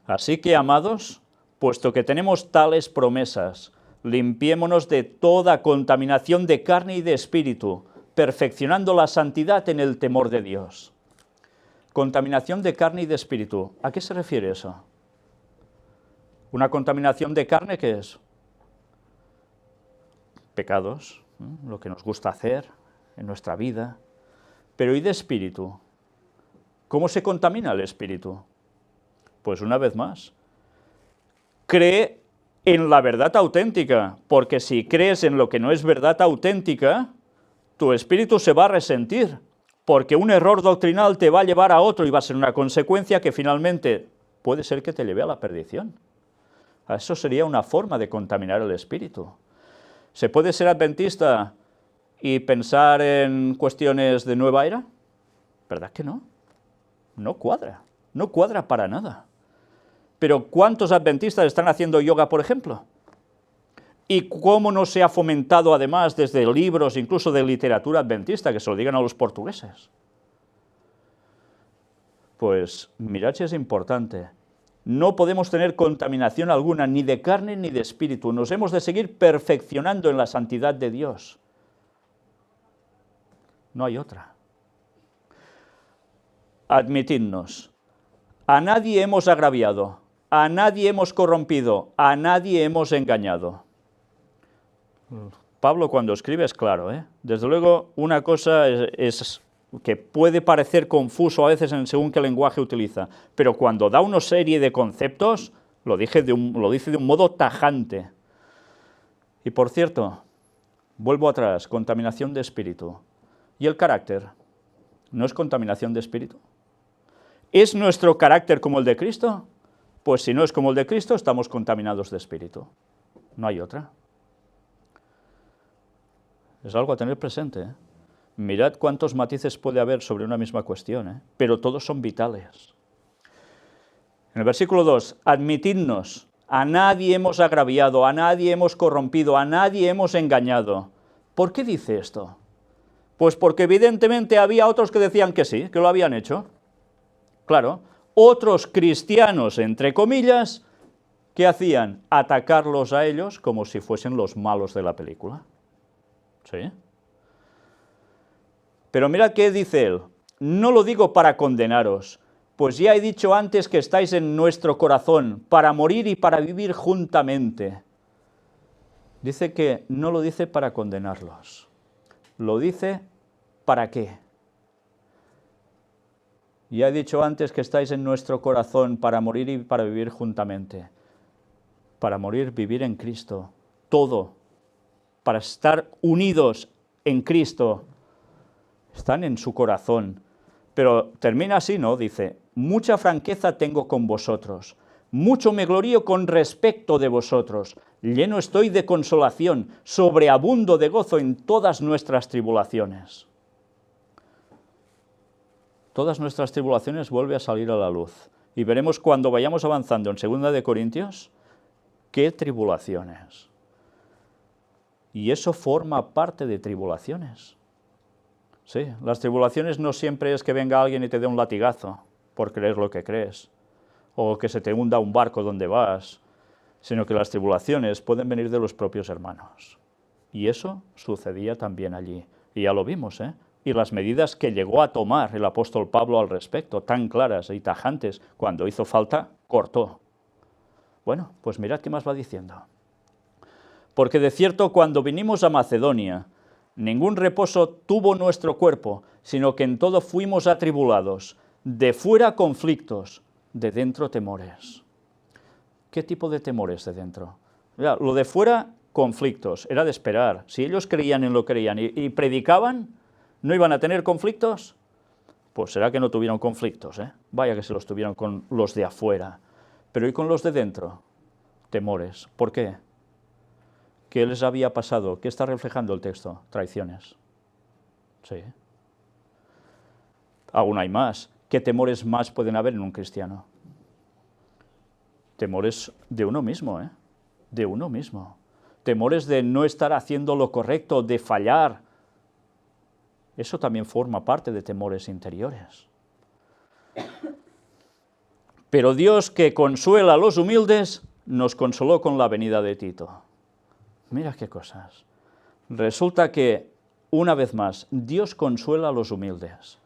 Así que, amados, puesto que tenemos tales promesas, limpiémonos de toda contaminación de carne y de espíritu, perfeccionando la santidad en el temor de Dios. Contaminación de carne y de espíritu. ¿A qué se refiere eso? ¿Una contaminación de carne qué es? Pecados, ¿no? Lo que nos gusta hacer en nuestra vida. Pero ¿y de espíritu? ¿Cómo se contamina el espíritu? Pues una vez más, cree en la verdad auténtica, porque si crees en lo que no es verdad auténtica, tu espíritu se va a resentir, porque un error doctrinal te va a llevar a otro y va a ser una consecuencia que finalmente puede ser que te lleve a la perdición. Eso sería una forma de contaminar el espíritu. ¿Se puede ser adventista y pensar en cuestiones de nueva era? ¿Verdad que no? No cuadra para nada. Pero ¿cuántos adventistas están haciendo yoga, por ejemplo? ¿Y cómo no se ha fomentado además desde libros, incluso de literatura adventista, que se lo digan a los portugueses? Pues mirad si es importante. No podemos tener contaminación alguna, ni de carne ni de espíritu. Nos hemos de seguir perfeccionando en la santidad de Dios. No hay otra. Admitidnos. A nadie hemos agraviado, a nadie hemos corrompido, a nadie hemos engañado. Pablo cuando escribe es claro, ¿eh? Desde luego una cosa es que puede parecer confuso a veces según qué lenguaje utiliza, pero cuando da una serie de conceptos lo dice de un modo tajante. Y por cierto, vuelvo atrás, contaminación de espíritu. ¿Y el carácter? ¿No es contaminación de espíritu? ¿Es nuestro carácter como el de Cristo? Pues si no es como el de Cristo, estamos contaminados de espíritu. No hay otra. Es algo a tener presente, ¿eh? Mirad cuántos matices puede haber sobre una misma cuestión, ¿eh? Pero todos son vitales. En el versículo 2, admitidnos, a nadie hemos agraviado, a nadie hemos corrompido, a nadie hemos engañado. ¿Por qué dice esto? Pues porque evidentemente había otros que decían que sí, que lo habían hecho. Claro, otros cristianos, entre comillas, ¿qué hacían? Atacarlos a ellos como si fuesen los malos de la película. ¿Sí? Pero mirad qué dice él. No lo digo para condenaros, pues ya he dicho antes que estáis en nuestro corazón, para morir y para vivir juntamente. Dice que no lo dice para condenarlos. Lo dice ¿para qué? Ya he dicho antes que estáis en nuestro corazón para morir y para vivir juntamente. Para morir, vivir en Cristo. Todo. Para estar unidos en Cristo. Están en su corazón. Pero termina así, ¿no? Dice, mucha franqueza tengo con vosotros. mucho me glorío con respecto de vosotros, lleno estoy de consolación, sobreabundo de gozo en todas nuestras tribulaciones. Todas nuestras tribulaciones vuelven a salir a la luz. Y veremos cuando vayamos avanzando en 2 de Corintios, qué tribulaciones. Y eso forma parte de tribulaciones. Sí, las tribulaciones no siempre es que venga alguien y te dé un latigazo por creer lo que crees, o que se te hunda un barco donde vas, sino que las tribulaciones pueden venir de los propios hermanos. Y eso sucedía también allí. Y ya lo vimos, ¿eh? Y las medidas que llegó a tomar el apóstol Pablo al respecto, tan claras y tajantes, cuando hizo falta, cortó. Bueno, pues mirad qué más va diciendo. Porque de cierto, cuando vinimos a Macedonia, ningún reposo tuvo nuestro cuerpo, sino que en todo fuimos atribulados, de fuera conflictos, de dentro temores. ¿Qué tipo de temores de dentro? Mira, lo de fuera, conflictos, era de esperar. Si ellos creían en lo que creían y predicaban, ¿no iban a tener conflictos? Pues será que no tuvieron conflictos, ¿eh? Vaya que se los tuvieron con los de afuera. Pero ¿y con los de dentro? Temores. ¿Por qué? ¿Qué les había pasado? ¿Qué está reflejando el texto? Traiciones. Sí. Aún hay más. ¿Qué temores más pueden haber en un cristiano? Temores de uno mismo, ¿eh? De uno mismo. Temores de no estar haciendo lo correcto, de fallar. Eso también forma parte de temores interiores. Pero Dios, que consuela a los humildes, nos consoló con la venida de Tito. Mira qué cosas. Resulta que, una vez más, Dios consuela a los humildes.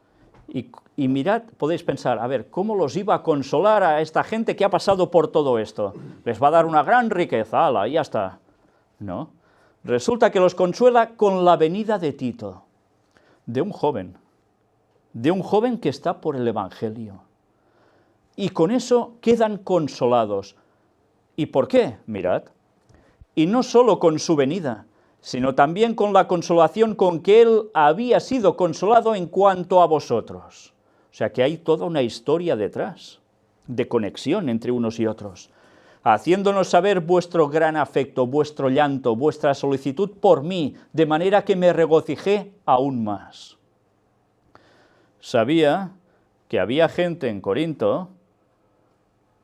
Y mirad, podéis pensar, a ver, ¿cómo los iba a consolar a esta gente que ha pasado por todo esto? ¿Les va a dar una gran riqueza? ¡Hala, y ya está! No. Resulta que los consuela con la venida de Tito, de un joven que está por el Evangelio. Y con eso quedan consolados. ¿Y por qué? Mirad. Y no solo con su venida, sino también con la consolación con que él había sido consolado en cuanto a vosotros. O sea que hay toda una historia detrás, de conexión entre unos y otros, haciéndonos saber vuestro gran afecto, vuestro llanto, vuestra solicitud por mí, de manera que me regocijé aún más. Sabía que había gente en Corinto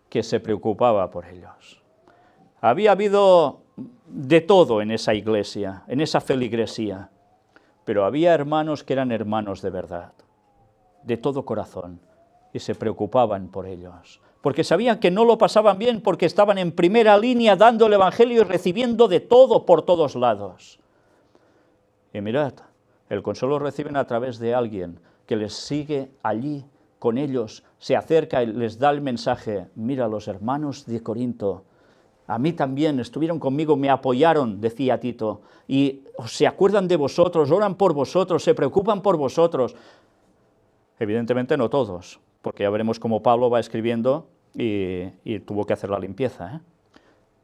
que se preocupaba por ellos. Había habido de todo en esa iglesia, en esa feligresía, pero había hermanos que eran hermanos de verdad, de todo corazón, y se preocupaban por ellos, porque sabían que no lo pasaban bien, porque estaban en primera línea dando el Evangelio y recibiendo de todo por todos lados. Y mirad, el consuelo lo reciben a través de alguien que les sigue allí con ellos, se acerca y les da el mensaje. Mira, los hermanos de Corinto, a mí también estuvieron conmigo, me apoyaron, decía Tito, y se acuerdan de vosotros, oran por vosotros, se preocupan por vosotros. Evidentemente no todos, porque ya veremos cómo Pablo va escribiendo y tuvo que hacer la limpieza, ¿eh?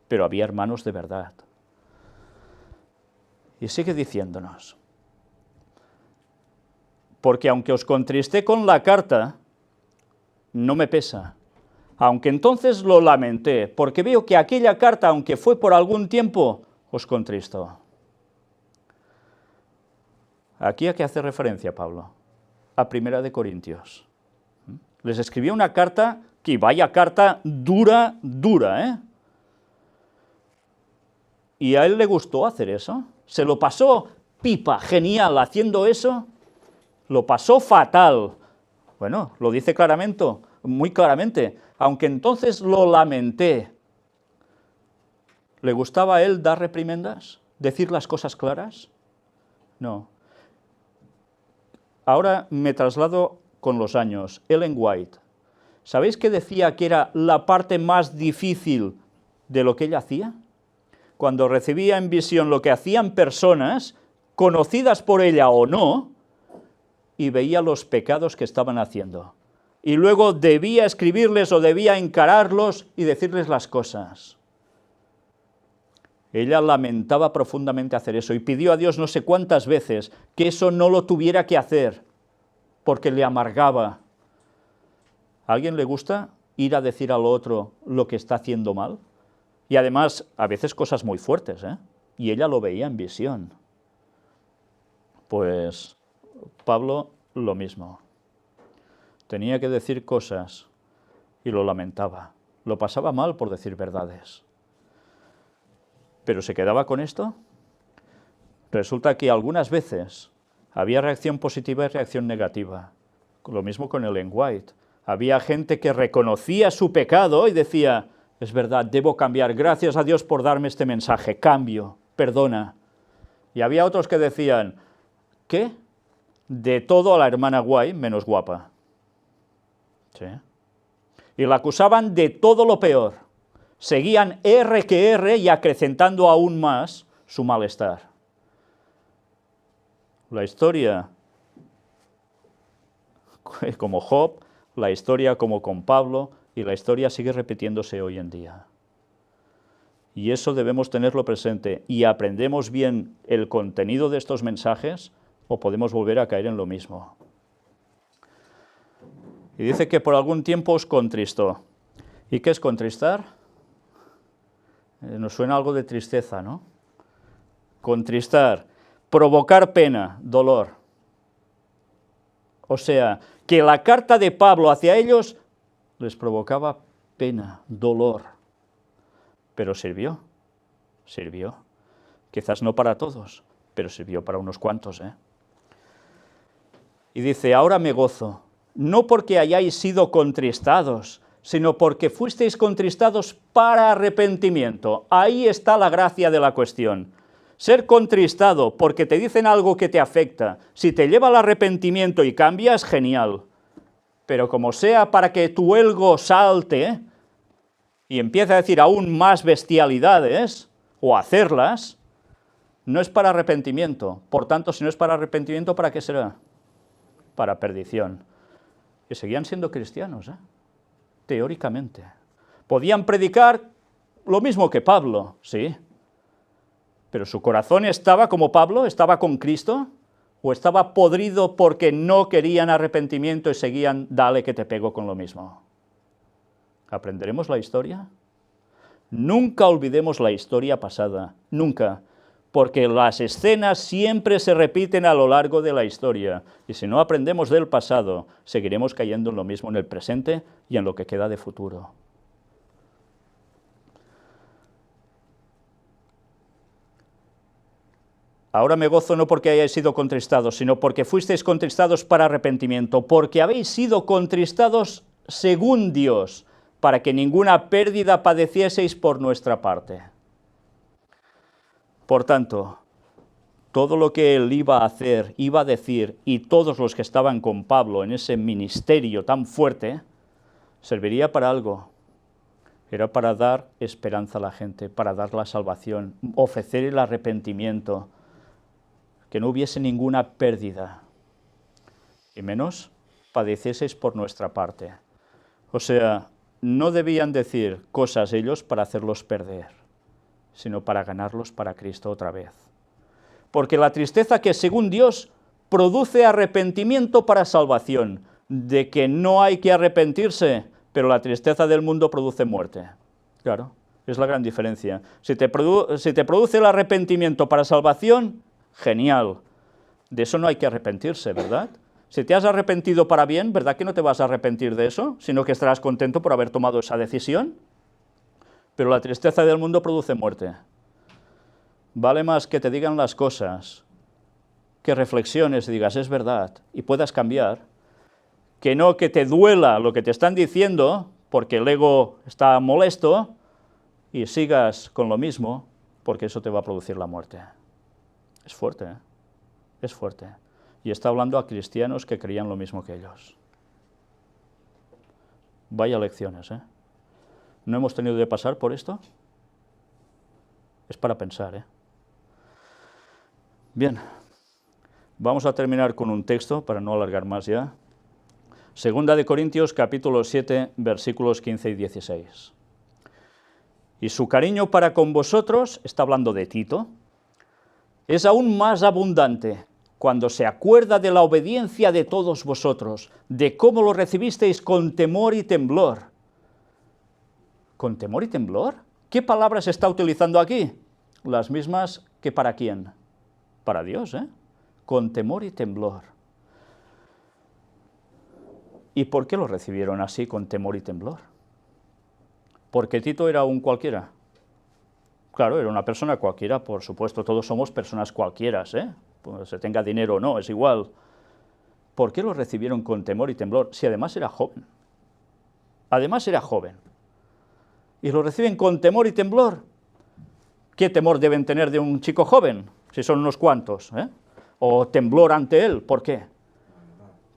Pero había hermanos de verdad. Y sigue diciéndonos, porque aunque os contristé con la carta, no me pesa, aunque entonces lo lamenté, porque veo que aquella carta, aunque fue por algún tiempo, os contristó. ¿Aquí a qué hace referencia Pablo? A 1 de Corintios. Les escribió una carta, que vaya carta dura, ¿eh? Y a él le gustó hacer eso. Se lo pasó pipa, genial, haciendo eso. Lo pasó fatal. Bueno, lo dice claramente, muy claramente. Aunque entonces lo lamenté. ¿Le gustaba a él dar reprimendas? ¿Decir las cosas claras? No. Ahora me traslado con los años. Ellen White. ¿Sabéis qué decía que era la parte más difícil de lo que ella hacía? Cuando recibía en visión lo que hacían personas, conocidas por ella o no, y veía los pecados que estaban haciendo. Y luego debía escribirles o debía encararlos y decirles las cosas. Ella lamentaba profundamente hacer eso y pidió a Dios no sé cuántas veces que eso no lo tuviera que hacer, porque le amargaba. ¿A alguien le gusta ir a decir al otro lo que está haciendo mal? Y además, a veces cosas muy fuertes, ¿eh? Y ella lo veía en visión. Pues Pablo lo mismo. Tenía que decir cosas y lo lamentaba. Lo pasaba mal por decir verdades. ¿Pero se quedaba con esto? Resulta que algunas veces había reacción positiva y reacción negativa. Lo mismo con Ellen White. Había gente que reconocía su pecado y decía, es verdad, debo cambiar, gracias a Dios por darme este mensaje, cambio, perdona. Y había otros que decían, ¿qué? De todo a la hermana White menos guapa. ¿Sí? Y la acusaban de todo lo peor. Seguían R que R y acrecentando aún más su malestar. La historia como Job, la historia como con Pablo, y la historia sigue repitiéndose hoy en día. Y eso debemos tenerlo presente, y aprendemos bien el contenido de estos mensajes, o podemos volver a caer en lo mismo. Y dice que por algún tiempo os contristó. ¿Y qué es contristar? Nos suena algo de tristeza, ¿no? Contristar, provocar pena, dolor. O sea, que la carta de Pablo hacia ellos les provocaba pena, dolor. Pero sirvió. Quizás no para todos, pero sirvió para unos cuantos, ¿eh? Y dice, ahora me gozo, no porque hayáis sido contristados, sino porque fuisteis contristados para arrepentimiento. Ahí está la gracia de la cuestión. Ser contristado porque te dicen algo que te afecta, si te lleva al arrepentimiento y cambias, genial. Pero como sea para que tu ego salte y empiece a decir aún más bestialidades, o hacerlas, no es para arrepentimiento. Por tanto, si no es para arrepentimiento, ¿para qué será? Para perdición. Y seguían siendo cristianos, teóricamente. Podían predicar lo mismo que Pablo, sí. Pero su corazón estaba como Pablo, estaba con Cristo, o estaba podrido porque no querían arrepentimiento y seguían, dale que te pego con lo mismo. ¿Aprenderemos la historia? Nunca olvidemos la historia pasada, nunca, porque las escenas siempre se repiten a lo largo de la historia, y si no aprendemos del pasado, seguiremos cayendo en lo mismo en el presente y en lo que queda de futuro. Ahora me gozo no porque hayáis sido contristados, sino porque fuisteis contristados para arrepentimiento, porque habéis sido contristados según Dios, para que ninguna pérdida padecieseis por nuestra parte. Por tanto, todo lo que él iba a hacer, iba a decir, y todos los que estaban con Pablo en ese ministerio tan fuerte, serviría para algo. Era para dar esperanza a la gente, para dar la salvación, ofrecer el arrepentimiento, que no hubiese ninguna pérdida, y menos padecieseis por nuestra parte. O sea, no debían decir cosas ellos para hacerlos perder, sino para ganarlos para Cristo otra vez. Porque la tristeza que según Dios produce arrepentimiento para salvación, de que no hay que arrepentirse, pero la tristeza del mundo produce muerte. Claro, es la gran diferencia. Si te produce el arrepentimiento para salvación, genial. De eso no hay que arrepentirse, ¿verdad? Si te has arrepentido para bien, ¿verdad que no te vas a arrepentir de eso? Sino que estarás contento por haber tomado esa decisión. Pero la tristeza del mundo produce muerte. Vale más que te digan las cosas, que reflexiones y digas, es verdad, y puedas cambiar, que no que te duela lo que te están diciendo, porque el ego está molesto, y sigas con lo mismo, porque eso te va a producir la muerte. Es fuerte, ¿eh? Es fuerte. Y está hablando a cristianos que creían lo mismo que ellos. Vaya lecciones, ¿eh? ¿No hemos tenido que pasar por esto? Es para pensar, ¿eh? Bien, vamos a terminar con un texto, para no alargar más ya. Segunda de Corintios, capítulo 7, versículos 15 y 16. Y su cariño para con vosotros, está hablando de Tito, es aún más abundante cuando se acuerda de la obediencia de todos vosotros, de cómo lo recibisteis con temor y temblor, ¿Con temor y temblor? ¿Qué palabras está utilizando aquí? Las mismas que para quién. Para Dios, ¿eh? Con temor y temblor. ¿Y por qué lo recibieron así, con temor y temblor? ¿Porque Tito era un cualquiera? Claro, era una persona cualquiera, por supuesto, todos somos personas cualquiera, ¿eh? Pues se tenga dinero o no, es igual. ¿Por qué lo recibieron con temor y temblor si además era joven? Además era joven. Y lo reciben con temor y temblor. ¿Qué temor deben tener de un chico joven? Si son unos cuantos, ¿eh? O temblor ante él, ¿por qué?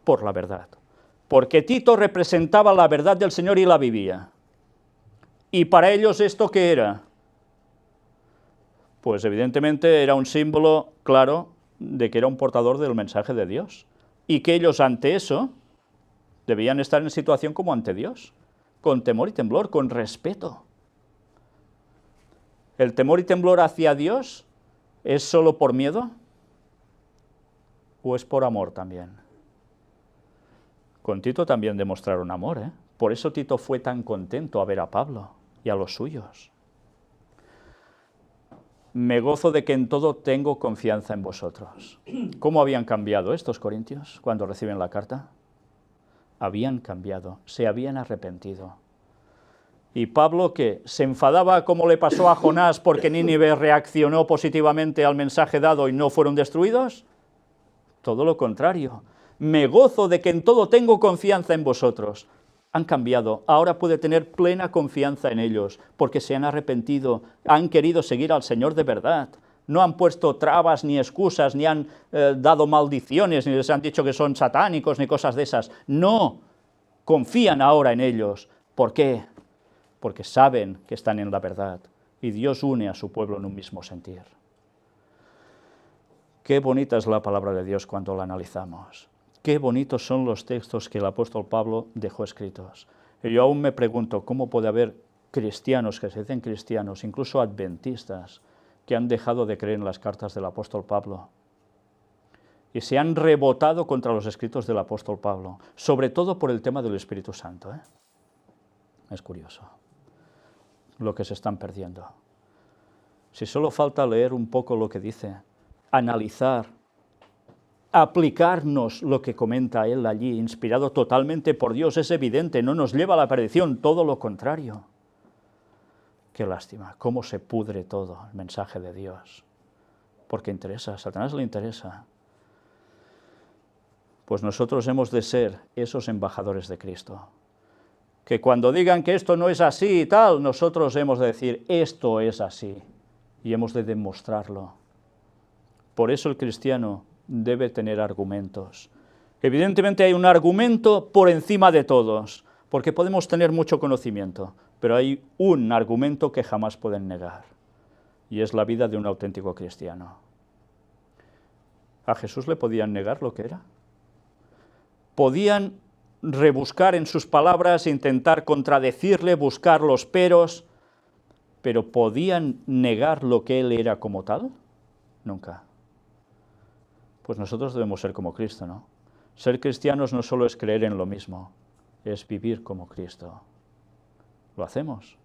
Por la verdad. Porque Tito representaba la verdad del Señor y la vivía. ¿Y para ellos esto qué era? Pues evidentemente era un símbolo claro de que era un portador del mensaje de Dios. Y que ellos ante eso debían estar en situación como ante Dios, con temor y temblor, con respeto. ¿El temor y temblor hacia Dios es solo por miedo? ¿O es por amor también? Con Tito también demostraron amor, ¿eh? Por eso Tito fue tan contento a ver a Pablo y a los suyos. Me gozo de que en todo tengo confianza en vosotros. ¿Cómo habían cambiado estos corintios cuando reciben la carta? Habían cambiado, se habían arrepentido. ¿Y Pablo qué? ¿Se enfadaba como le pasó a Jonás porque Nínive reaccionó positivamente al mensaje dado y no fueron destruidos? Todo lo contrario. Me gozo de que en todo tengo confianza en vosotros. Han cambiado, ahora puede tener plena confianza en ellos, porque se han arrepentido, han querido seguir al Señor de verdad. No han puesto trabas ni excusas, ni han dado maldiciones, ni les han dicho que son satánicos, ni cosas de esas. No, confían ahora en ellos. ¿Por qué? Porque saben que están en la verdad, y Dios une a su pueblo en un mismo sentir. Qué bonita es la palabra de Dios cuando la analizamos. Qué bonitos son los textos que el apóstol Pablo dejó escritos. Y yo aún me pregunto cómo puede haber cristianos que se dicen cristianos, incluso adventistas, que han dejado de creer en las cartas del apóstol Pablo y se han rebotado contra los escritos del apóstol Pablo, sobre todo por el tema del Espíritu Santo, ¿eh? Es curioso lo que se están perdiendo. Si solo falta leer un poco lo que dice, analizar, aplicarnos lo que comenta él allí, inspirado totalmente por Dios, es evidente, no nos lleva a la perdición, todo lo contrario. Qué lástima, cómo se pudre todo el mensaje de Dios, porque interesa, a Satanás le interesa. Pues nosotros hemos de ser esos embajadores de Cristo, que cuando digan que esto no es así y tal, nosotros hemos de decir, esto es así, y hemos de demostrarlo. Por eso el cristiano debe tener argumentos. Evidentemente hay un argumento por encima de todos, porque podemos tener mucho conocimiento, pero hay un argumento que jamás pueden negar, y es la vida de un auténtico cristiano. ¿A Jesús le podían negar lo que era? ¿Podían rebuscar en sus palabras, intentar contradecirle, buscar los peros, pero podían negar lo que él era como tal? Nunca. Pues nosotros debemos ser como Cristo, ¿no? Ser cristianos no solo es creer en lo mismo, es vivir como Cristo. ¿Lo hacemos?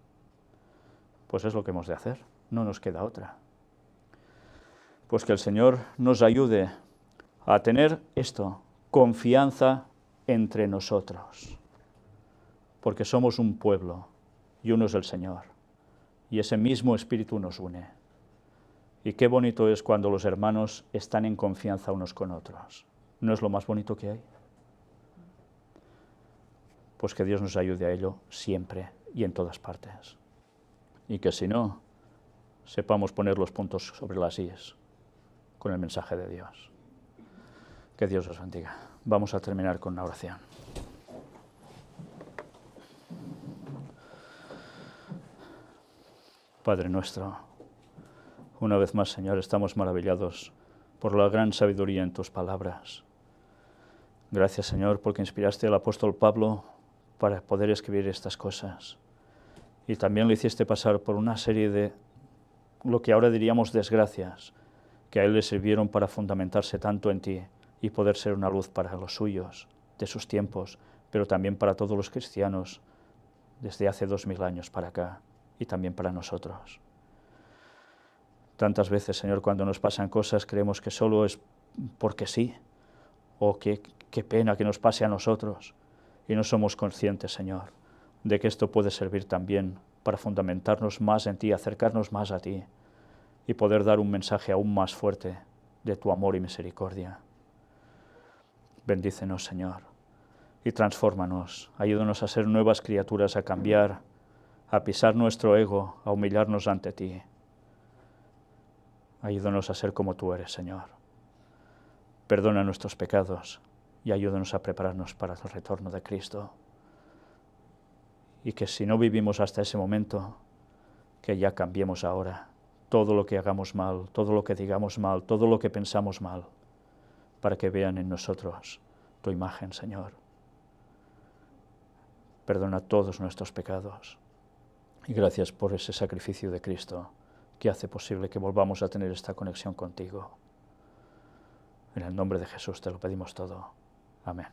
Pues es lo que hemos de hacer, no nos queda otra. Pues que el Señor nos ayude a tener esto, confianza entre nosotros, porque somos un pueblo y uno es el Señor, y ese mismo Espíritu nos une. Y qué bonito es cuando los hermanos están en confianza unos con otros. ¿No es lo más bonito que hay? Pues que Dios nos ayude a ello siempre y en todas partes. Y que si no, sepamos poner los puntos sobre las íes con el mensaje de Dios. Que Dios os bendiga. Vamos a terminar con una oración. Padre nuestro, una vez más, Señor, estamos maravillados por la gran sabiduría en tus palabras. Gracias, Señor, porque inspiraste al apóstol Pablo para poder escribir estas cosas. Y también le hiciste pasar por una serie de, lo que ahora diríamos, desgracias, que a él le sirvieron para fundamentarse tanto en ti y poder ser una luz para los suyos, de sus tiempos, pero también para todos los cristianos desde hace 2000 años para acá y también para nosotros. Tantas veces, Señor, cuando nos pasan cosas creemos que solo es porque sí, o qué pena que nos pase a nosotros, y no somos conscientes, Señor, de que esto puede servir también para fundamentarnos más en ti, acercarnos más a ti y poder dar un mensaje aún más fuerte de tu amor y misericordia. Bendícenos, Señor, y transfórmanos, ayúdanos a ser nuevas criaturas, a cambiar, a pisar nuestro ego, a humillarnos ante ti. Ayúdanos a ser como tú eres, Señor. Perdona nuestros pecados y ayúdanos a prepararnos para el retorno de Cristo. Y que si no vivimos hasta ese momento, que ya cambiemos ahora todo lo que hagamos mal, todo lo que digamos mal, todo lo que pensamos mal, para que vean en nosotros tu imagen, Señor. Perdona todos nuestros pecados. Y gracias por ese sacrificio de Cristo que hace posible que volvamos a tener esta conexión contigo. En el nombre de Jesús te lo pedimos todo. Amén.